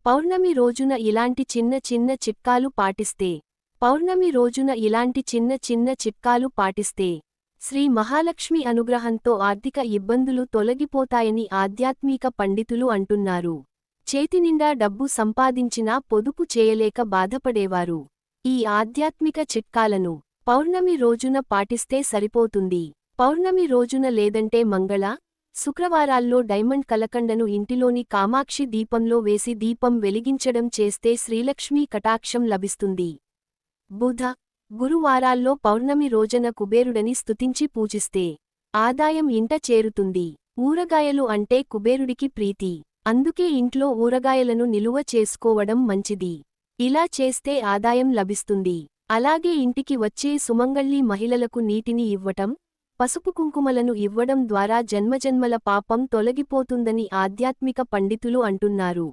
పౌర్ణమి రోజున ఇలాంటి చిన్న చిన్న చిట్కాలు పాటిస్తే పౌర్ణమి రోజున ఇలాంటి చిన్న చిన్న చిట్కాలు పాటిస్తే శ్రీ మహాలక్ష్మి అనుగ్రహంతో ఆర్థిక ఇబ్బందులు తొలగిపోతాయని ఆధ్యాత్మిక పండితులు అంటున్నారు. చేతినిండా డబ్బు సంపాదించినా పొదుపు చేయలేక బాధపడేవారు ఈ ఆధ్యాత్మిక చిట్కాలను పౌర్ణమి రోజున పాటిస్తే సరిపోతుంది. పౌర్ణమి రోజున లేదంటే మంగళ, శుక్రవారాల్లో డైమండ్ కలకండను ఇంటిలోని కామాక్షి దీపంలో వేసి దీపం వెలిగించడం చేస్తే శ్రీలక్ష్మీ కటాక్షం లభిస్తుంది. బుధ, గురువారాల్లో పౌర్ణమి రోజున కుబేరుడని స్తుతించి పూజిస్తే ఆదాయం ఇంట చేరుతుంది. ఊరగాయలు అంటే కుబేరుడికి ప్రీతి, అందుకే ఇంట్లో ఊరగాయలను నిలువ చేసుకోవడం మంచిది. ఇలా చేస్తే ఆదాయం లభిస్తుంది. అలాగే ఇంటికి వచ్చే సుమంగళి మహిళలకు నీటిని ఇవ్వటం, పసుపు కుంకుమలను ఇవ్వడం ద్వారా జన్మజన్మల పాపం తొలగిపోతుందని ఆధ్యాత్మిక పండితులు అంటున్నారు.